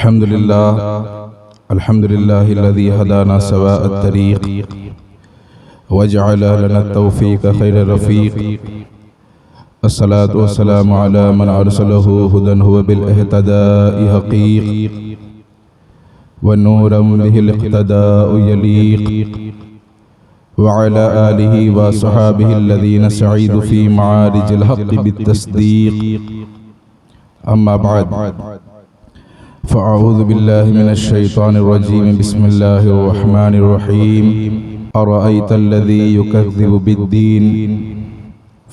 الحمد لله الذي هدانا سواء الطريق وجعل لنا التوفيق خير الرفيق. الصلاة والسلام على من أرسله هدى هو بالاهتداء حقيق ونورا به الاقتداء يليق وعلى آله وصحابه الذين سعيدوا في معارج الحق بالتصديق. أما بعد فأعوذ بالله من الشيطان الرجيم. بسم الله الرحمن الرحيم. أرأيت الذي يكذب بالدين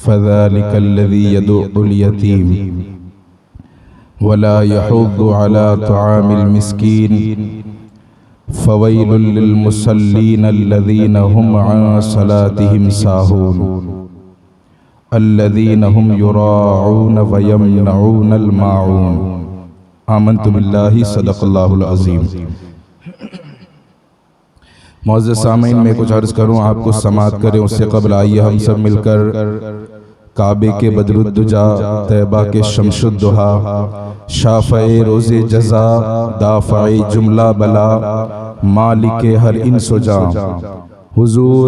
فذلك الذي يدع اليتيم ولا يحض على طعام المسكين فويل للمصلين الذين هم عن صلاتهم ساهون الذين هم يراعون ويمنعون الماعون. آمنت باللہ صدق اللہ العظیم. معزز سامعین، میں کچھ عرض کروں، آپ کو سماعت کریں. اس سے قبل آئیے ہم سب مل کر کعبے کے بدر الدجا، طیبہ کے شمس الدہا، شافع روز جزا، دافع جملہ بلا، مالک ہر انس و جاں، حضور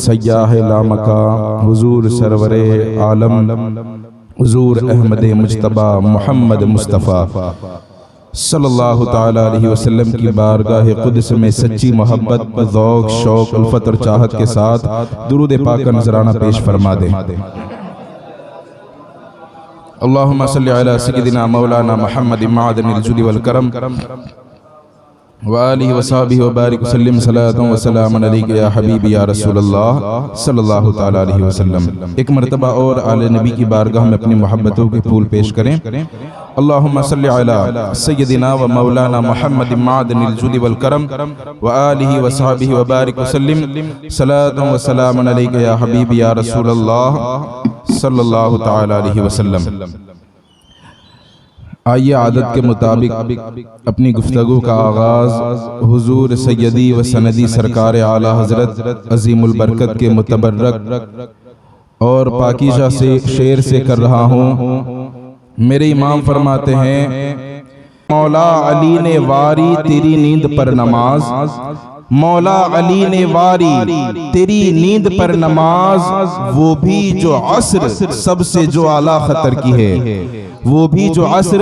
سیاح لامکاں، حضور سرور عالم، حضور احمد مجتبی محمد مصطفیٰ صلی اللہ تعالیٰ علیہ وسلم کی بارگاہ قدس میں سچی محبت، ذوق، شوق، الفت اور چاہت کے ساتھ درود پاک کا نذرانہ پیش فرما دیں. اللہم صلی علی سیدنا مولانا محمد معدن الجود والکرم وآلہ وصحبہ وبارک وسلم. صلاۃ و سلام علیک یا حبیبی یا رسول اللہ صلی اللہ تعالیٰ علیہ وسلم. ایک مرتبہ اور آل نبی کی بارگاہ میں اپنی محبتوں کے پھول پیش کریں. اللہم صلی علی سیدنا و مولانا محمد معدن الجود والکرم وآلہ وصحبہ وبارک وسلم. صلاۃ و سلام علیک یا حبیبی یا رسول اللہ صلی اللہ تعالیٰ علیہ وسلم. آئیے عادت کے مطابق اپنی گفتگو کا آغاز حضور سیدی و سندی سرکار اعلی حضرت عظیم البرکت کے متبرک اور پاکیزہ سے شعر سے کر رہا ہوں. میرے امام فرماتے ہیں، مولا علی نے واری تیری نیند پر نماز، مولا علی نے واری تیری نیند پر نماز، وہ بھی جو عصر سب سے جو اعلیٰ خطر کی ہے، وہ بھی جو عصر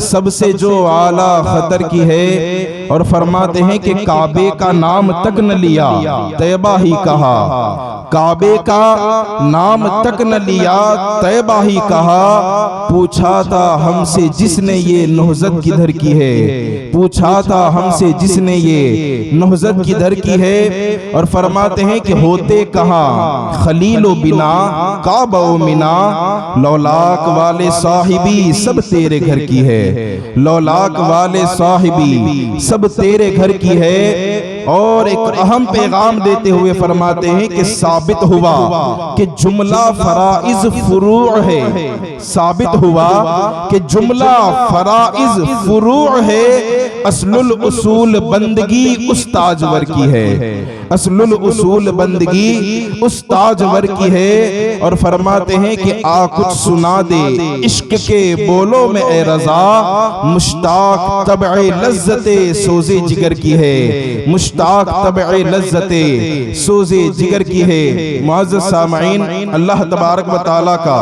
سب سے جو اعلیٰ خطر کی ہے. اور فرماتے ہیں کہ کعبے کا نام تک نہ لیا، طیبہ ہی کہا. کعبے کا نام تک نہ لیا، طیبہ ہی کہا. پوچھا تھا ہم سے جس نے یہ نہضت کدھر کی ہے، پوچھا تھا ہم سے جس نے یہ نہضت کدھر کی ہے. اور فرماتے ہیں کہ ہوتے کہاں خلیل و بنا، کعبہ و منا، لولاک والے صاحبی سب تیرے گھر کی ہے، لولاک والے صاحبی سب تیرے گھر کی ہے. اور ایک اہم پیغام دیتے ہوئے فرماتے ہیں کہ ثابت ہوا کہ جملہ فرائض فروع ہے، ثابت ہوا کہ جملہ فرائض فروع ہے. اصل الاصول بندگی اس تاجور کی ہے، اصل الاصول بندگی اس تاجور کی ہے. اور فرماتے ہیں کہ آ کچھ سنا دے عشق کے بولوں میں اے رضا، مشتاق طبع لذت سوز جگر کی ہے، مشتاق طبع لذت سوز جگر کی ہے. معزز سامعین، اللہ تبارک و تعالیٰ کا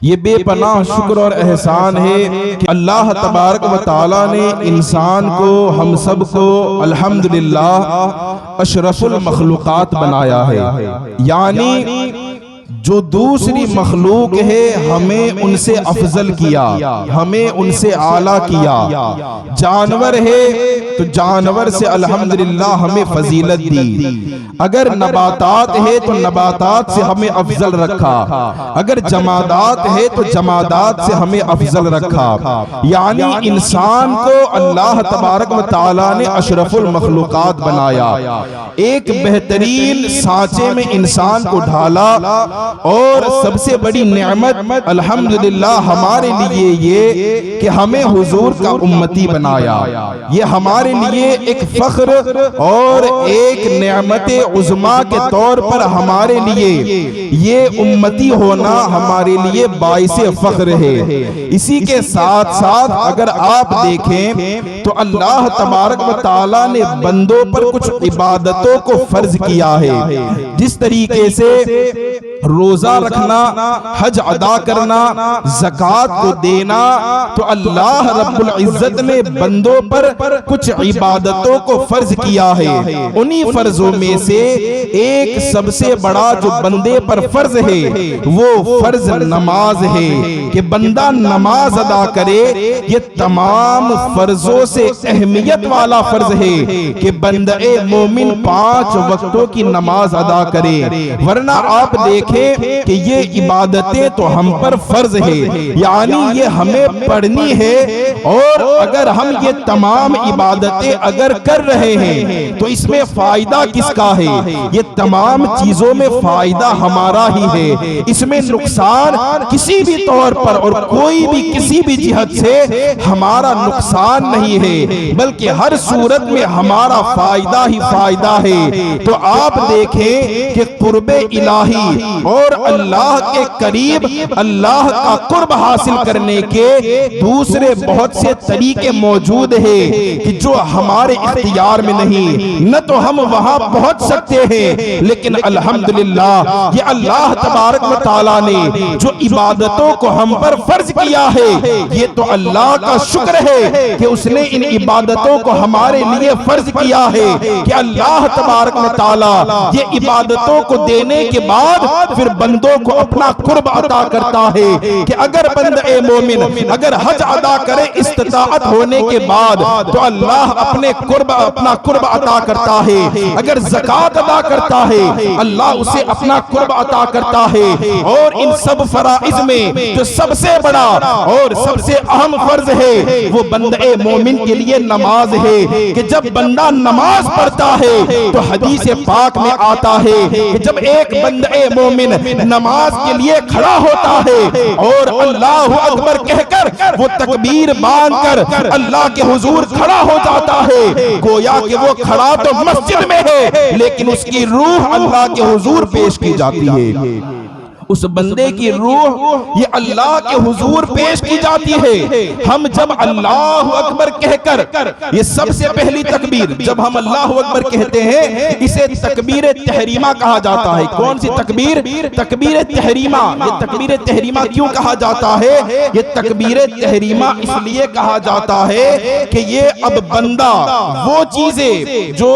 یہ بے پناہ شکر اور احسان ہے کہ اللہ تبارک و تعالیٰ نے انسان کو، ہم سب کو الحمدللہ اشرف المخلوقات بنایا ہے. یعنی جو دوسری مخلوق ہے ہمیں ان سے افضل کیا، ہمیں ان سے اعلیٰ کیا. جانور ہے تو جانور سے الحمدللہ ہمیں فضیلت دی. اگر نباتات ہے تو نباتات سے ہمیں افضل رکھا، اگر جمادات ہے تو جمادات سے ہمیں افضل رکھا. یعنی انسان کو اللہ تبارک و تعالیٰ نے اشرف المخلوقات بنایا. ایک بہترین سانچے میں انسان کو ڈھالا اور سب سے بڑی نعمت الحمدللہ ہمارے لیے یہ کہ ہمیں حضور کا امتی بنایا. یہ ہمارے لیے ایک فخر اور ایک نعمت عظما کے طور پر ہمارے لیے یہ امتی ہونا ہمارے لیے باعث فخر ہے. اسی کے ساتھ ساتھ اگر آپ دیکھیں تو اللہ تبارک و تعالیٰ نے بندوں پر کچھ عبادتوں کو فرض کیا ہے. جس طریقے سے روزہ رکھنا، حج ادا کرنا، زکوٰۃ کو دینا، تو اللہ رب العزت نے بندوں پر کچھ عبادتوں کو فرض کیا ہے. انہی فرضوں میں سے ایک سب سے بڑا جو بندے پر فرض ہے وہ فرض نماز ہے کہ بندہ نماز ادا کرے. یہ تمام فرضوں سے اہمیت والا فرض ہے کہ بندہ مومن 5 وقتوں کی نماز ادا کرے. ورنہ آپ دیکھیں کہ یہ عبادتیں تو ہم پر فرض ہے، یعنی یہ ہمیں پڑھنی ہے. اور اگر ہم یہ تمام عبادتیں اگر کر رہے ہیں تو اس میں فائدہ کس کا ہے؟ یہ تمام چیزوں میں فائدہ ہمارا ہی ہے. اس میں نقصان کسی بھی طور پر اور کوئی بھی کسی بھی جہت سے ہمارا نقصان نہیں ہے، بلکہ ہر صورت میں ہمارا فائدہ ہی فائدہ ہے. تو آپ دیکھیں کہ قرب الہی اور اللہ کے قریب اللہ کا قرب حاصل کرنے کے دوسرے بہت سے طریقے موجود ہیں کہ جو ہمارے اختیار میں نہیں. نہ تو ہم وہاں پہنچ سکتے ہیں، لیکن الحمدللہ یہ اللہ تبارک و تعالیٰ نے جو عبادتوں کو ہم پر فرض کیا ہے، یہ تو اللہ کا شکر ہے کہ اس نے ان عبادتوں کو ہمارے لیے فرض کیا ہے کہ اللہ تبارک و تعالیٰ یہ عبادتوں کو دینے کے بعد پھر بندوں کو اپنا قرب عطا کرتا ہے کہ اگر بندہ مومن اگر حج ادا کرے استطاعت ہونے کے بعد تو اللہ اپنا قرب عطا کرتا ہے. اگر زکوٰۃ ادا کرتا ہے اللہ اسے اپنا قرب عطا کرتا ہے. اور ان سب فرائض میں جو سب سے بڑا اور سب سے اہم فرض ہے وہ بندہ مومن کے لیے نماز ہے کہ جب بندہ نماز پڑھتا ہے تو حدیث پاک میں آتا ہے کہ جب ایک بندہ مومن نماز کے لیے کھڑا ہوتا ہے اور اللہ اکبر کہہ کر وہ تکبیر باندھ کر اللہ کے حضور کھڑا ہو جاتا ہے، گویا کہ وہ کھڑا تو مسجد میں ہے لیکن اس کی روح اللہ کے حضور پیش کی جاتی ہے. اس بندے کی روح یہ اللہ کے حضور پیش کی جاتی ہے. ہم جب اللہ اکبر کہہ کر یہ سب سے پہلی تکبیر جب ہم اللہ اکبر کہتے ہیں اسے تکبیر تحریمہ کہا جاتا ہے. کون سی تکبیر؟ تکبیر تحریمہ. یہ تکبیر تحریمہ کیوں کہا جاتا ہے؟ یہ تکبیر تحریمہ اس لیے کہا جاتا ہے کہ یہ اب بندہ وہ چیزیں جو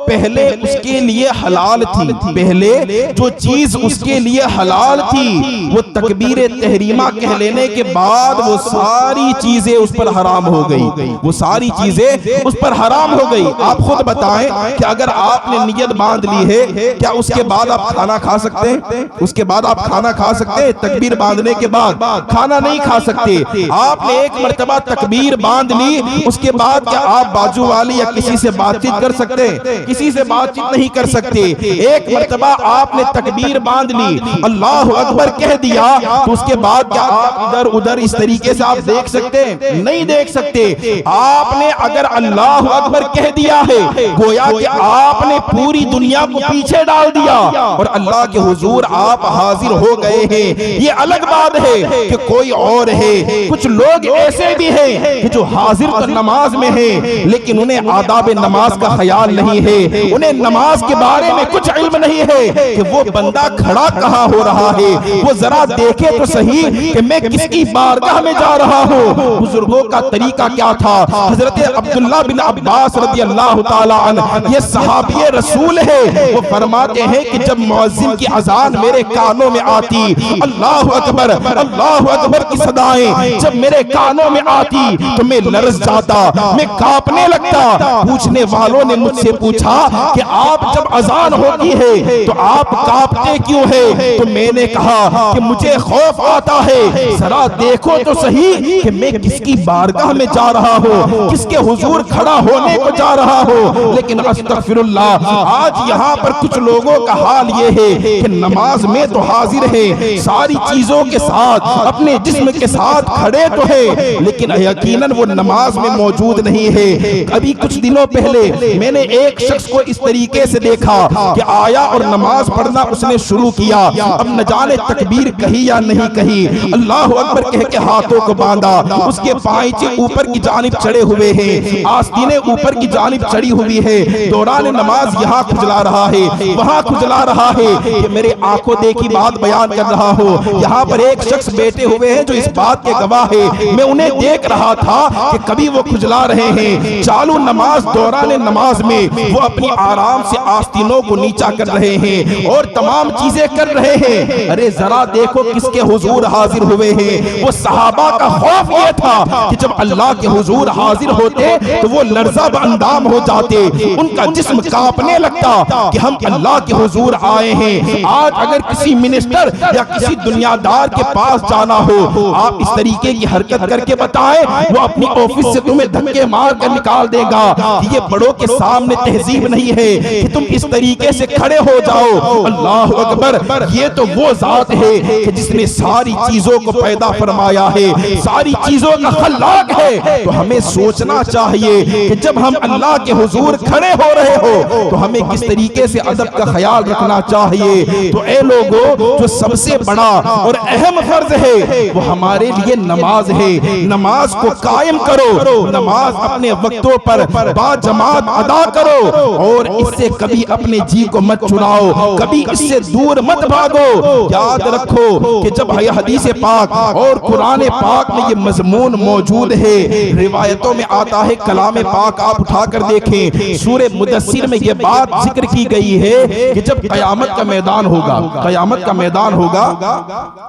پہلے اس کے لیے حلال تھی، پہلے جو چیز اس کے لیے حلال تھی وہ تکبیر تحریمہ کہہ لینے کے بعد وہ ساری چیزیں اس پر حرام ہو گئی. وہ ساری چیزیں اس پر حرام ہو گئی. آپ خود بتائیں کہ اگر آپ نے نیت باندھ لی ہے کیا اس کے بعد آپ کھانا کھا سکتے ہیں؟ اس کے بعد آپ کھانا کھا سکتے ہیں؟ تکبیر باندھنے کے بعد کھانا نہیں کھا سکتے. آپ نے ایک مرتبہ تکبیر باندھ لی اس کے بعد کیا آپ بازو والی یا کسی سے بات چیت کر سکتے ہیں؟ کسی سے بات چیت نہیں کر سکتے. ایک مرتبہ آپ نے تکبیر باندھ لی اللہ اکبر کہہ دیا تو اس کے بعد کیا آپ ادھر ادھر اس طریقے سے آپ دیکھ سکتے ہیں؟ نہیں دیکھ سکتے. آپ نے اگر اللہ اکبر کہہ دیا ہے گویا کہ آپ نے پوری دنیا کو پیچھے ڈال دیا اور اللہ کے حضور آپ حاضر ہو گئے ہیں. یہ الگ بات ہے کہ کوئی اور ہے. کچھ لوگ ایسے بھی ہیں کہ جو حاضر تو نماز میں ہیں لیکن انہیں آداب نماز کا خیال نہیں ہے، انہیں نماز کے بارے میں کچھ علم نہیں ہے کہ وہ بندہ کھڑا کہاں ہو رہا ہے، وہ ذرا دیکھے تو صحیح کہ میں کس کی بارگاہ میں جا رہا ہوں. بزرگوں کا طریقہ کیا تھا؟ حضرت عبداللہ بن عباس رضی اللہ تعالیٰ عنہ یہ صحابی رسول ہے، وہ فرماتے ہیں کہ جب مؤذن کی اذان میرے کانوں میں آتی اللہ اکبر کی صدائیں جب میرے کانوں میں آتی تو میں لرز جاتا، میں کانپنے لگتا. پوچھنے والوں نے مجھ سے پوچھا کہ آپ جب اذان ہوتی ہے تو آپ کانپتے کیوں ہے؟ تو میں میں نے کہا کہ مجھے خوف آتا ہے، ذرا دیکھو تو صحیح کہ میں کس کی بارگاہ میں جا رہا ہوں، کس کے حضور کھڑا ہونے کو جا رہا ہوں۔ لیکن استغفر اللہ، آج یہاں پر کچھ لوگوں کا حال یہ ہے کہ نماز میں تو حاضر ہے، ساری چیزوں کے ساتھ، اپنے جسم کے ساتھ کھڑے تو ہے، لیکن یقیناً وہ نماز میں موجود نہیں ہے۔ ابھی کچھ دنوں پہلے میں نے ایک شخص کو اس طریقے سے دیکھا کہ آیا اور نماز پڑھنا اس نے شروع کیا، اب نہ جانے تکبیر کہی یا نہیں کہی، اللہ اکبر کہہ کے ہاتھوں کو باندھا، اس کے پائچے اوپر کی جانب چڑھے ہوئے ہیں، آستینیں اوپر کی جانب چڑھی ہوئی ہے، دوران نماز یہاں کھجلا رہا ہے، وہاں کھجلا رہا ہے، کہ میرے آنکھوں دیکھی بات بیان کر رہا ہوں۔ یہاں پر ایک شخص بیٹھے ہوئے ہیں جو اس بات کے گواہ ہے، میں انہیں دیکھ رہا تھا کہ کبھی وہ کھجلا رہے ہیں، چالو نماز دوران نماز میں وہ اپنی آرام سے آستینوں کو نیچا کر رہے ہیں اور تمام چیزیں کر رہے ہیں۔ ارے ذرا دیکھو کس کے حضور حاضر ہوئے ہیں۔ وہ صحابہ کا خوف یہ تھا کہ جب اللہ کے حضور حاضر ہوتے تو وہ لرزہ باندام ہو جاتے، ان کا جسم کانپنے لگتا کہ ہم اللہ کے حضور آئے ہیں۔ آج اگر کسی منسٹر یا کسی دنیا دار کے پاس جانا ہو، آپ اس طریقے کی حرکت کر کے بتائیں، وہ اپنی آفس سے تمہیں دھکے مار کر نکال دے گا۔ یہ بڑوں کے سامنے تہذیب نہیں ہے کہ تم اس طریقے سے کھڑے ہو جاؤ۔ اللہ اکبر، یہ تو وہ ذات ہے کہ جس نے ساری چیزوں کو پیدا فرمایا ہے، ساری چیزوں کا خلاق ہے۔ تو ہمیں سوچنا چاہیے کہ جب ہم اللہ کے حضور کھڑے ہو رہے ہو تو ہمیں کس طریقے سے ادب کا خیال رکھنا چاہیے۔ تو اے لوگو، جو سب سے بڑا اور اہم فرض ہے وہ ہمارے لیے نماز ہے۔ نماز کو قائم کرو، نماز اپنے وقتوں پر با جماعت ادا کرو، اور اس سے کبھی اپنے جی کو مت چراؤ، کبھی اس سے دور مت بھاگو۔ یاد رکھو کہ جب حدیث پاک اور قرآن پاک میں یہ مضمون موجود ہے، روایتوں میں آتا ہے، کلام پاک آپ اٹھا کر دیکھیں، سورہ مدثر میں یہ بات ذکر کی گئی ہے کہ جب قیامت کا میدان ہوگا، قیامت کا میدان ہوگا،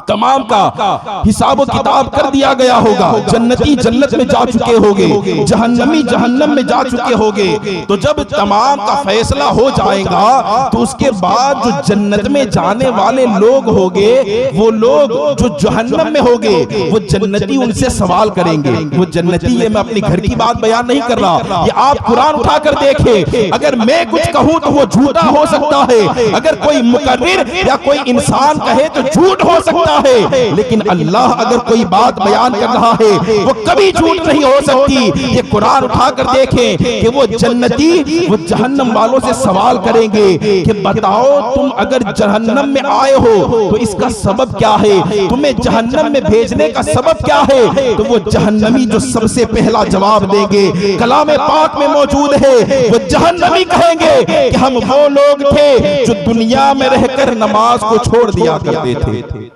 تمام کا حساب و کتاب کر دیا گیا ہوگا، جنتی جنت میں جا چکے ہوگے، جہنمی جہنم میں جا چکے ہوگے، تو جب تمام کا فیصلہ ہو جائے گا تو اس کے بعد جو جنت میں جانے والے لوگ ہوگے، وہ لوگ جو جہنم میں ہوگے، وہ جنتی ان سے سوال کریں گے۔ وہ جنتی، یہ میں اپنی گھر کی بات بیان نہیں کر رہا، یہ آپ قرآن اٹھا کر دیکھیں، اگر میں کچھ کہوں تو وہ جھوٹا ہو سکتا ہے، اگر کوئی مقرر یا کوئی انسان کہے تو جھوٹ ہو سکتا ہے، لیکن اللہ اگر کوئی بات بیان کر رہا ہے وہ کبھی جھوٹ نہیں ہو سکتی۔ یہ قرآن اٹھا کر دیکھیں کہ وہ جنتی وہ جہنم والوں سے سوال کریں گے کہ بتاؤ تم اگر جہنم میں آئے ہو تو اس کا سبب کیا ہے، تمہیں جہنم میں بھیجنے کا سبب کیا ہے؟ تو وہ جہنمی جو سب سے پہلا جواب دیں گے، کلام پاک میں موجود ہے، وہ جہنمی کہیں گے کہ ہم وہ لوگ تھے جو دنیا میں رہ کر نماز کو چھوڑ دیا کرتے تھے،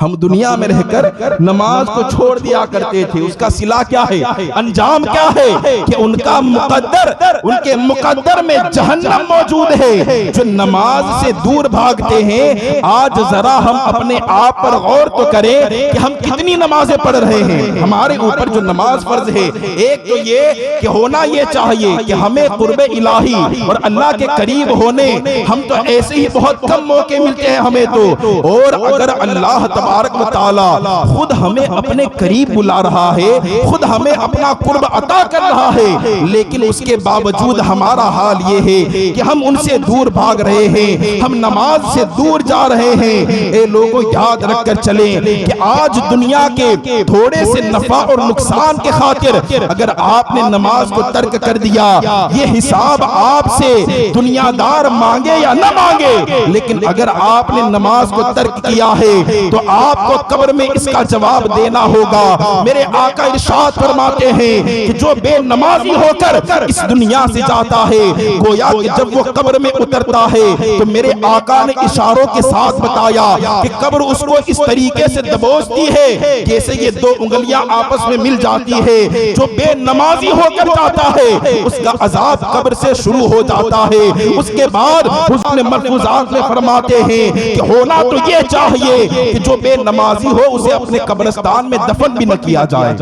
ہم دنیا میں رہ کر نماز کو چھوڑ دیا کرتے تھے۔ اس کا صلہ کیا ہے، انجام کیا ہے کہ ان کا مقدر، ان کے مقدر میں جہنم موجود ہے۔ جو نماز سے دور بھاگتے ہیں، آج ذرا ہم اپنے آپ پر غور تو کریں کہ ہم کتنی نمازیں پڑھ رہے ہیں۔ ہمارے اوپر جو نماز فرض ہے، ایک تو یہ کہ ہونا یہ چاہیے کہ ہمیں قرب الہی اور اللہ کے قریب ہونے، ہم تو ایسے ہی بہت کم موقع ملتے ہیں ہمیں تو، اور اگر اللہ تبارک و تعالی خود ہمیں اپنے قریب بلا رہا ہے، خود ہمیں اپنا قرب عطا کر رہا ہے، لیکن اس کے باوجود ہمارا حال یہ ہے کہ ہم ان سے دور بھاگ رہے ہیں، ہم نماز سے دور جا رہے ہیں۔ اے لوگوں، یاد رکھ کر چلیں کہ آج دنیا کے تھوڑے سے نفع اور نقصان کے خاطر اگر آپ نے نماز کو ترک کر دیا، یہ حساب آپ سے دنیا دار مانگے یا نہ مانگے، لیکن اگر آپ نے نماز کو ترک کیا ہے تو آپ کو قبر میں اس کا جواب دینا ہوگا۔ میرے آقا ارشاد فرماتے ہیں کہ جو بے نمازی ہو کر اس دنیا سے جاتا ہے، گویا کہ جب وہ قبر میں اترتا ہے تو میرے آقا نے اشاروں کے ساتھ بتایا کہ قبر اس کو اس طریقے سے دبوچتی ہے جیسے یہ دو انگلیاں آپس میں مل جاتی ہے۔ جو بے نمازی ہو کر جاتا ہے اس کا عذاب قبر سے شروع ہو جاتا ہے۔ اس کے بعد حضور نے ملفوظات میں فرماتے ہیں کہ ہونا تو یہ چاہیے کہ جو بے نمازی ہو اسے اپنے قبرستان میں دفن بھی نہ کیا جائے،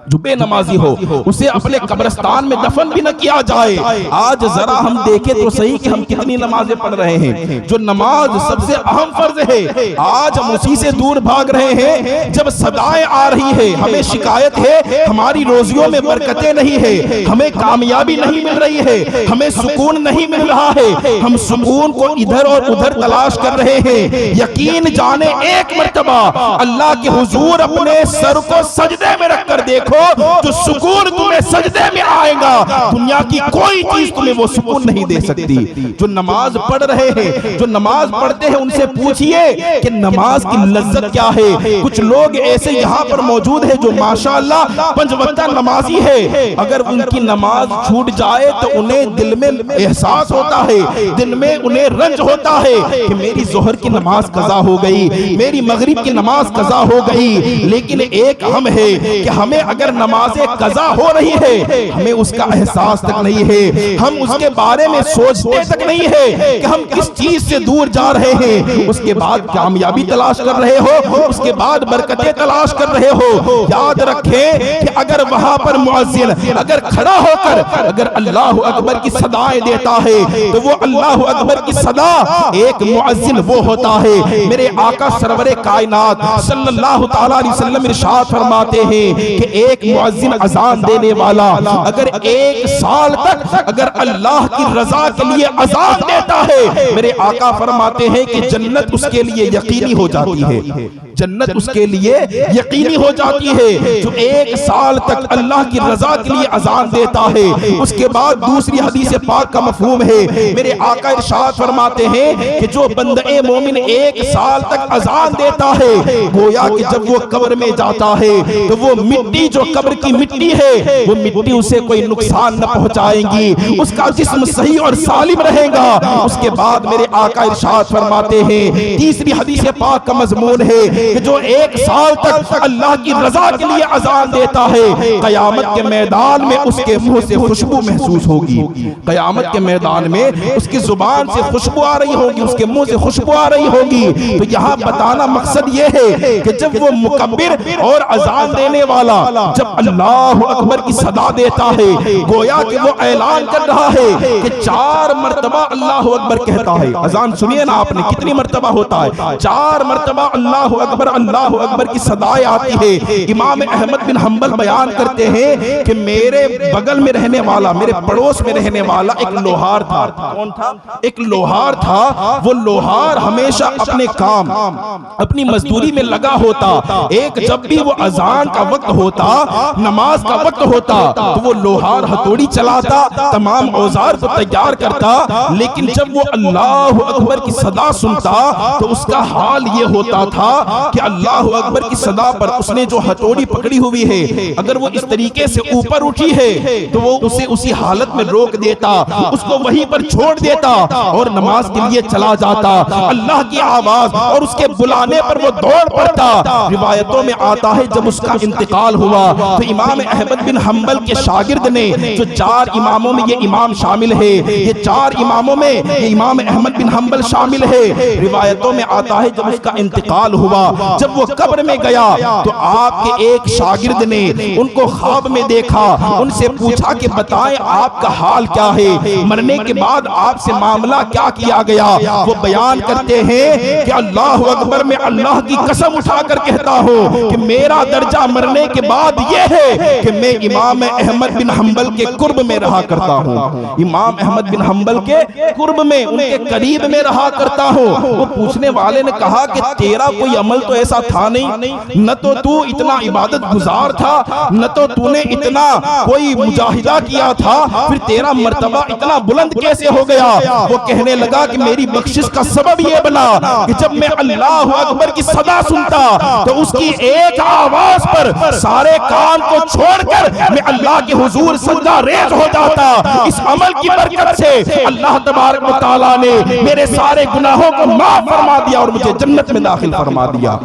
جو بے نمازی ہو اسے اپنے قبرستان میں دفن بھی نہ کیا جائے۔ آج ذرا ہم دیکھیں تو صحیح کہ ہم کتنی نمازیں پڑھ رہے ہیں، جو نماز سب سے اہم فرض ہے آج ہم اسی سے دور بھاگ رہے ہیں۔ جب صدائیں آ رہی ہے، ہمیں شکایت ہے ہماری روزیوں میں برکتیں نہیں ہے، ہمیں کامیابی نہیں مل رہی ہے، ہمیں سکون نہیں مل رہا ہے، ہم سکون کو ادھر اور ادھر تلاش کر رہے ہیں۔ یقین جانے ایک مرتبہ اللہ کے حضور اپنے سر کو سجدے میں رکھ کر دیکھو، جو سکون تمہیں سجدے میں آئے گا دنیا کی کوئی چیز تمہیں وہ سکون نہیں دے سکتی۔ جو نماز پڑھ رہے ہیں، جو نماز پڑھتے ہیں، ان سے پوچھئے کہ نماز کی لذت کیا ہے۔ کچھ لوگ ایسے یہاں پر موجود ہیں جو ماشاءاللہ 5 وقتہ نمازی ہے، اگر ان کی نماز چھوٹ جائے تو انہیں دل میں احساس ہوتا ہے، دل میں انہیں رنج ہوتا ہے کہ میری ظہر کی نماز قضا ہو گئی، میری مغرب کی نماز قضا ہو گئی۔ لیکن ایک ہم ہے کہ ہمیں اگر نمازیں قضا ہو رہی ہے ہمیں اس کا احساس تک نہیں ہے، ہم اس کے بارے میں سوچتے تک نہیں ہے کہ ہم کس چیز سے دور جا رہے ہیں۔ اس کے بعد کامیابی تلاش کر رہے ہو، اس کے بعد برکتیں تلاش کر رہے ہو۔ یاد رکھیں کہ اگر وہاں پر مؤذن اگر کھڑا ہو کر اگر اللہ اکبر کی صدائیں دیتا ہے تو وہ اللہ اکبر کی صدا ایک مؤذن وہ ہوتا ہے۔ میرے آقا سرور کائنات صلی اللہ تعالیٰ علیہ وسلم ارشاد فرماتے ہیں کہ ایک مؤذن اذان دینے والا اگر 1 سال تک اگر اللہ کی رضا کے لیے اذان دیتا ہے، میرے آقا فرماتے ہیں کہ جنت اس کے لیے یقینی ہو جاتی ہے، جنت اس کے لیے یقینی ہو جاتی ہے۔ جو 1 سال تک اللہ کی رضا کے لیے اذان دیتا ہے، اس کے بعد دوسری حدیث پاک کا مفہوم ہے، میرے آقا ارشاد فرماتے ہیں کہ جو بندہ مومن 1 سال تک اذان دیتا ہے، گویا کہ جب وہ قبر میں جاتا ہے تو وہ مٹی جو قبر کی مٹی ہے وہ مٹی اسے کوئی نقصان نہ پہنچائیں گی، اس کا جسم صحیح اور سالم رہے گا۔ اس کے بعد میرے آقا ارشاد فرماتے ہیں، تیسری حدیث پاک کا مضمون ہے کہ جو 1 سال تک اللہ کی رضا کے لیے اذان دیتا ہے، قیامت کے میدان میں اس کے منہ سے خوشبو محسوس ہوگی، قیامت کے میدان میں اس کی زبان سے خوشبو آ رہی ہوگی، اس کے منہ سے خوشبو آ رہی ہوگی۔ تو یہاں بتانا مقصد یہ ہے کہ جب وہ مکبر اور اذان دینے والا جب اللہ اکبر کی صدا دیتا ہے، گویا کہ وہ اعلان کر رہا ہے کہ 4 مرتبہ اللہ اکبر کہتا ہے۔ اذان سنیے نا آپ نے کتنی مرتبہ ہوتا ہے، 4 مرتبہ اللہ اکبر کی صدائیں آتی ہے۔ امام احمد بن حنبل بیان کرتے ہیں کہ میرے بغل میں رہنے والا، میرے پڑوس میں رہنے والا ایک لوہار تھا۔ کون تھا؟ ایک لوہار تھا۔ وہ لوہار ہمیشہ اپنے کام اپنی مزدوری میں لگا ہوتا، ایک جب بھی وہ اذان کا وقت ہوتا، نماز کا وقت ہوتا تو وہ لوہار ہتھوڑی چلاتا، تمام اوزار کو تیار کرتا، لیکن جب وہ اللہ اکبر کی صدا سنتا تو اس کا حال یہ ہوتا تھا کہ اللہ اکبر کی صدا پر اس نے جو ہتھوڑی پکڑی ہوئی ہے اگر وہ اس طریقے سے اوپر اٹھی ہے تو وہ اسے اسی حالت میں روک دیتا، اس کو وہیں پر چھوڑ دیتا اور نماز کے لیے چلا جاتا۔ اللہ کی آواز اور اس کے بلانے پر وہ دوڑ پڑتا۔ روایتوں میں آتا ہے جب اس کا انتقال ہوا تو امام احمد بن حنبل کے شاگرد نے، جو 4 اماموں میں یہ امام شامل ہے، یہ 4 اماموں میں یہ امام احمد بن حنبل شامل ہے، روایتوں میں آتا ہے جب اس کا انتقال ہوا، جب وہ قبر میں گیا تو آپ کے ایک شاگرد نے ان کو خواب میں دیکھا، ان سے پوچھا کہ بتائیں آپ کا حال کیا ہے، مرنے کے بعد آپ سے معاملہ کیا کیا گیا؟ وہ بیان کرتے ہیں کہ اللہ اکبر میں اللہ کی قسم اٹھا کر کہتا ہوں کہ میرا درجہ مرنے کے بعد یہ ہے کہ میں امام احمد بن حنبل کے قرب میں رہا کرتا ہوں، امام احمد بن حنبل کے قرب میں، ان کے قریب میں رہا کرتا ہوں۔ وہ پوچھنے والے نے کہا کہ تیرا کوئی عمل تو ایسا تھا نہیں، نہ تو تو اتنا عبادت گزار تھا، نہ تو تو نے اتنا کوئی مجاہدہ کیا تھا، پھر تیرا مرتبہ اتنا بلند کیسے ہو گیا؟ وہ کہنے لگا کہ میری بخشش کا سبب یہ بنا کہ جب میں اللہ اکبر کی صدا سنتا تو اس کی ایک آواز پر سارے کام کو چھوڑ کر میں اللہ کے حضور سجدہ ریز ہو جاتا۔ اس عمل کی برکت سے اللہ تبارک و تعالیٰ نے میرے سارے گناہوں کو معاف فرما دیا اور مجھے جنت میں داخل فرما دیا۔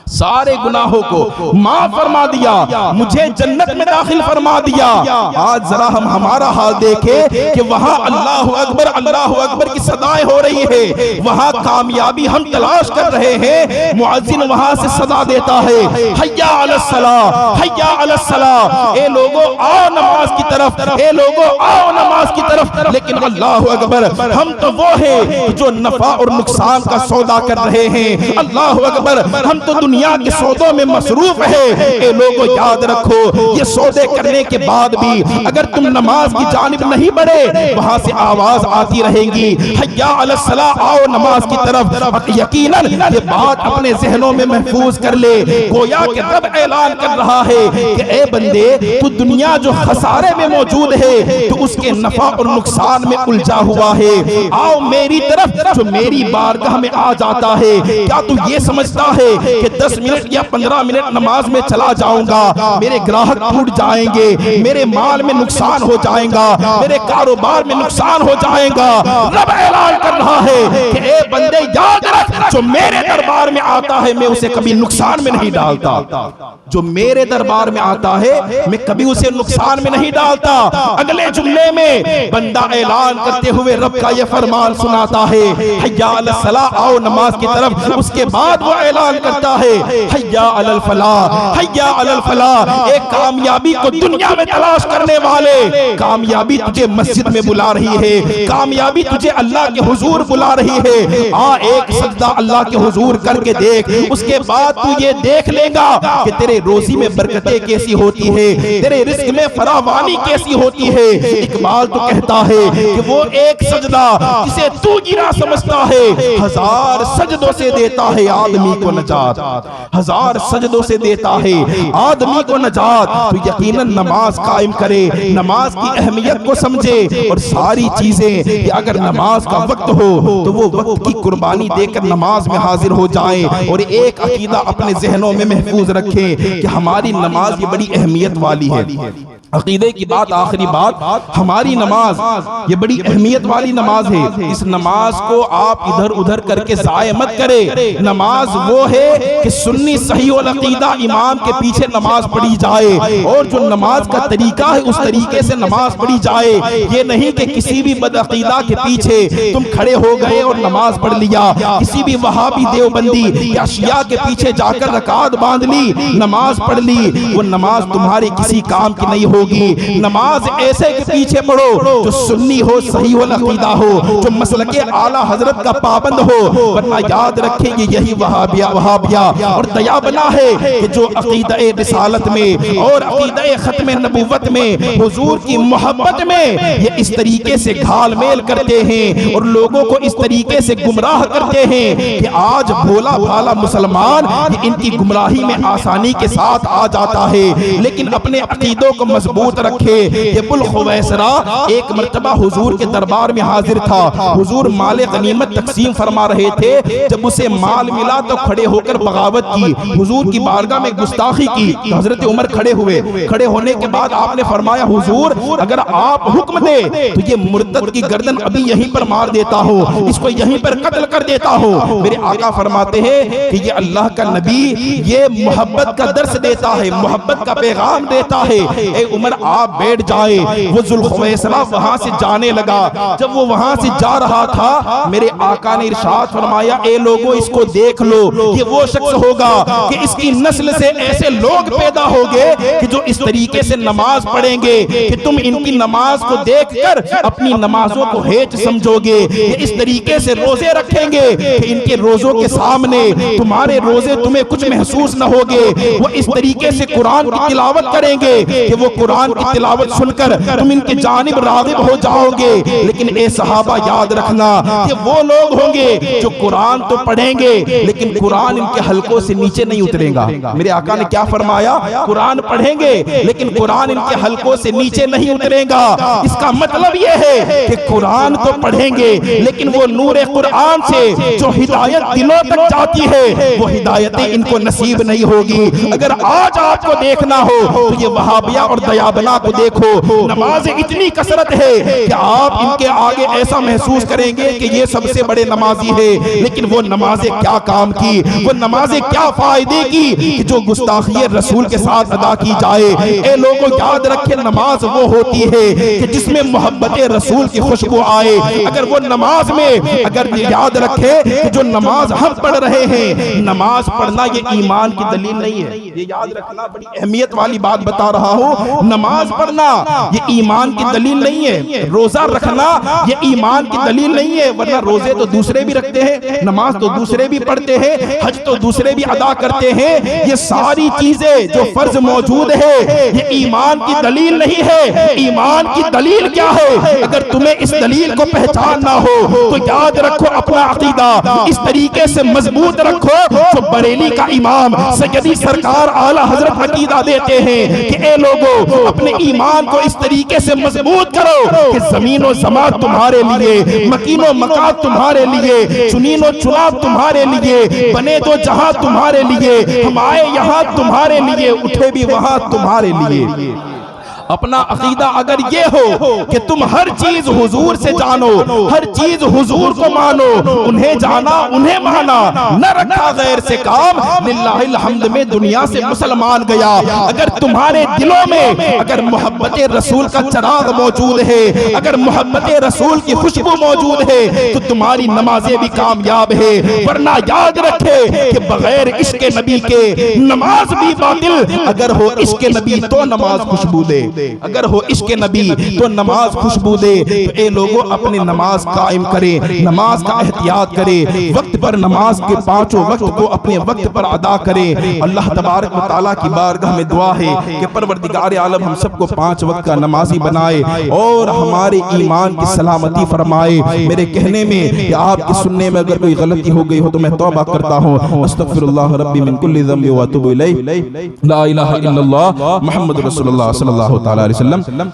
سارے گناہوں کو معاف فرما دیا، مجھے جنت میں داخل فرما دیا۔ آج ذرا ہم ہمارا حال دیکھیں کہ وہاں اللہ اکبر کی صدائیں ہو رہی ہے، وہاں کامیابی ہم تلاش کر رہے ہیں، مؤذن وہاں سے صدا دیتا ہے حیا علی الصلاۃ، حیا علی الصلاۃ، اے لوگو آؤ نماز کی طرف، اے لوگو آؤ نماز کی طرف۔ لیکن اللہ اکبر، ہم تو وہ ہیں جو نفع اور نقصان کا سودا کر رہے ہیں۔ اللہ اکبر، ہم تو دنیا کے سودوں میں مصروف ہے۔ اے لوگو یاد رکھو، یہ سودے کرنے کے بعد بھی اگر تم نماز کی جانب نہیں بڑھے، وہاں سے آواز آتی رہے گی حیا علی الصلاۃ، آؤ نماز کی طرف۔ یقیناً یہ بات اپنے ذہنوں میں محفوظ کر لے، گویا کہ رب اعلان کر رہا ہے کہ اے بندے، تو دنیا جو خسارے میں موجود ہے تو اس کے نفع اور نقصان میں الجھا ہوا ہے، آؤ میری طرف جو میری بارگاہ میں آ جاتا ہے۔ کیا تو یہ سمجھتا ہے کہ 10 منٹ یا 15 منٹ نماز میں چلا جاؤں گا میرے گراہک ٹوٹ جائیں گے، میرے مال میں نقصان ہو جائیں گا، میرے کاروبار میں نقصان ہو جائے گا؟ رب اعلان کر رہا ہے کہ اے بندے یاد رکھ، جو میرے دربار میں آتا ہے میں اسے کبھی نقصان میں نہیں ڈالتا، جو میرے دربار میں آتا ہے میں کبھی اسے نقصان میں نہیں ڈالتا۔ اگلے جملے میں بندہ اعلان کرتے ہوئے رب کا یہ فرمان سناتا ہے حیا علی الصلاۃ، آؤ نماز کی طرف۔ اس کے بعد وہ اعلان کرتا ہے حیا علی الفلاح، حیا علی الفلاح۔ ایک کامیابی کو دنیا میں تلاش کرنے والے، کامیابی تجھے مسجد میں بلا رہی ہے، کامیابی تجھے اللہ کے حضور بلا رہی ہے۔ آ ایک سجدہ اللہ کے حضور کر کے دیکھ، اس کے بعد تو یہ دیکھ لے گا کہ تیرے روزی میں برکتیں کیسی ہوتی ہے، تیرے رزق میں فراوانی کیسی ہوتی ہے۔ اقبال تو کہتا ہے کہ وہ ایک سجدہ جسے تو گرا سمجھتا ہے، 1000 سجدوں سے دیتا ہے آدمی کو نجات، 1000 سجدوں سے دیتا ہے آدمی کو نجات۔ تو یقیناً نماز قائم کرے، نماز کی اہمیت کو سمجھے، اور ساری چیزیں کہ اگر نماز کا وقت ہو تو وہ وقت کی قربانی دے کر نماز میں حاضر ہو جائیں، اور ایک عقیدہ اپنے ذہنوں میں محفوظ رکھیں کہ ہماری نماز یہ بڑی اہمیت والی ہے۔ عقیدے کی بات، آخری بات، ہماری نماز یہ بڑی اہمیت والی نماز ہے۔ اس نماز کو آپ ادھر ادھر کر کے ضائع مت کرے۔ نماز وہ ہے کہ سنی صحیح العقیدہ امام کے پیچھے نماز پڑھی جائے، اور جو نماز کا طریقہ ہے اس طریقے سے نماز پڑھی جائے۔ یہ نہیں کہ کسی بھی بدعقیدہ کے پیچھے تم کھڑے ہو گئے اور نماز پڑھ لیا، کسی بھی وہابی دیوبندی یا شیعہ کے پیچھے جا کر رکعت باندھ لی، نماز پڑھ لی، وہ نماز تمہارے کسی کام کی نہیں ہو۔ نماز ایسے کے پیچھے پڑھو جو سنی ہو، صحیح العقیدہ ہو، جو مسلک اعلیٰ حضرت کا پابند ہو، ورنہ یاد رکھیں گے یہی وہابیہ اور دیا بنا ہے کہ جو عقیدہ رسالت میں اور عقیدہ ختم نبوت میں حضور کی محبت میں یہ اس طریقے سے گھال میل کرتے ہیں اور لوگوں کو اس طریقے سے گمراہ کرتے ہیں کہ آج بھولا بھالا مسلمان ان کی گمراہی میں آسانی کے ساتھ آ جاتا ہے۔ لیکن اپنے عقیدوں کو مضبوط رکھے۔ یہ بلخویسرا ایک مرتبہ حضور کے دربار میں حاضر تھا، حضور مال غنیمت تقسیم فرما رہے تھے، جب اسے مال ملا تو کھڑے ہو کر بغاوت کی، حضور کی بارگاہ میں گستاخی کی۔ تو حضرت عمر کھڑے ہوئے، کھڑے ہونے کے بعد آپ نے فرمایا حضور اگر آپ حکم دے تو یہ مرتد کی گردن ابھی یہیں پر مار دیتا ہو، اس کو یہیں پر قتل کر دیتا ہو۔ میرے آقا فرماتے ہیں کہ یہ اللہ کا نبی یہ محبت کا درس دیتا ہے، محبت کا پیغام دیتا ہے۔ اے عمر آپ بیٹھ جائیں۔ وہ ذوالخویسرہ وہاں سے جانے لگا، جب وہ وہاں سے جا رہا تھا میرے آقا نے ارشاد فرمایا اے لوگو اس کو دیکھ لو، یہ وہ شخص ہوگا کہ اس کی نسل سے ایسے لوگ پیدا ہوگے کہ جو اس طریقے سے نماز پڑھیں گے کہ تم ان کی نماز کو دیکھ کر اپنی نمازوں کو ہیچ سمجھو گے، یہ اس طریقے سے روزے رکھیں گے کہ ان کے روزوں کے سامنے تمہارے روزے تمہیں کچھ محسوس نہ ہوگے، وہ اس طریقے سے قرآن کی تلاوت کریں گے کہ وہ قرآن کی تلاوت سن کر تم ان کی جانب راغب ہو جاؤ گے۔ لیکن اے صحابہ یاد رکھنا کہ وہ لوگ ہوں گے جو قرآن تو پڑھیں گے لیکن قرآن ان کے حلقوں سے نیچے نہیں اترے گا۔ میرے آقا نے کیا فرمایا؟ قرآن پڑھیں گے لیکن قرآن ان کے حلقوں سے نیچے نہیں اترے گا۔ اس کا مطلب یہ ہے کہ قرآن تو پڑھیں گے لیکن وہ نور قرآن سے جو ہدایت دلوں تک جاتی ہے وہ ہدایتیں ان کو نصیب نہیں ہوگی۔ اگر آج آپ کو دیکھنا ہو تو یہ وہابیہ اور غیابنا کو دیکھو، نماز اتنی کثرت ہے کہ آپ ان کے آگے ایسا محسوس کریں گے کہ یہ سب سے بڑے نمازی ہے، لیکن وہ نمازیں کیا کام کی، وہ نمازیں کیا فائدے کی کہ جو گستاخی رسول کے ساتھ ادا کی جائے۔ اے لوگوں یاد رکھیں، نماز وہ ہوتی ہے کہ جس میں محبت رسول کی خوشبو آئے۔ اگر وہ نماز میں اگر یاد رکھے کہ جو نماز ہم پڑھ رہے ہیں، نماز پڑھنا یہ ایمان کی دلیل نہیں ہے، یہ یاد رکھنا، بڑی اہمیت والی بات بتا رہا ہوں، نماز پڑھنا یہ ایمان کی دلیل نہیں ہے، روزہ رکھنا یہ ایمان کی دلیل نہیں ہے، ورنہ روزے تو دوسرے بھی رکھتے ہیں، نماز تو دوسرے بھی پڑھتے ہیں، حج تو دوسرے بھی ادا کرتے ہیں، یہ ساری چیزیں جو فرض موجود ہے یہ ایمان کی دلیل نہیں ہے۔ ایمان کی دلیل کیا ہے؟ اگر تمہیں اس دلیل کو پہچاننا ہو تو یاد رکھو اپنا عقیدہ اس طریقے سے مضبوط رکھو جو بریلی کا امام سیدی سرکار اعلیٰ حضرت عقیدہ دیتے ہیں کہ اے لوگو اپنے ایمان کو اس طریقے سے مضبوط کرو کہ زمین و زمان تمہارے لیے، مکین و مکان تمہارے لیے، چنین و چناب تمہارے لیے، بنے دو جہاں تمہارے لیے، ہم آئے یہاں تمہارے لیے، اٹھے بھی وہاں تمہارے لیے۔ اپنا عقیدہ اگر یہ ہو کہ تم ہر چیز حضور سے جانو، ہر چیز حضور کو مانو، انہیں جانا انہیں مانا، نہ رکھا غیر سے کام، للہ الحمد میں دنیا سے مسلمان گیا۔ اگر تمہارے دلوں میں اگر محبت رسول کا چراغ موجود ہے، اگر محبت رسول کی خوشبو موجود ہے تو تمہاری نمازیں بھی کامیاب ہے، ورنہ یاد رکھے کہ بغیر عشق نبی کے نماز بھی باطل، اگر ہو عشق نبی تو نماز خوشبو دے، اگر ہو عشق نبی تو نماز خوشبو دے۔ تو اے لوگوں اپنے نماز قائم کریں، نماز کا احتیاط کریں، وقت پر نماز کے پانچوں وقت کو اپنے وقت پر ادا کریں۔ اللہ تبارک و تعالیٰ کی بارگاہ میں دعا ہے کہ پروردگار عالم ہم سب کو 5 وقت کا نمازی بنائے اور ہمارے ایمان کی سلامتی فرمائے۔ میرے کہنے میں یا آپ کے سننے میں اگر کوئی غلطی ہو گئی ہو تو میں توبہ کرتا ہوں، استغفر اللہ ربی من کل ذنب واتوب الیہ، لا الہ الا اللہ محمد رسول اللہ صلی اللہ تعالی علیہ وسلم۔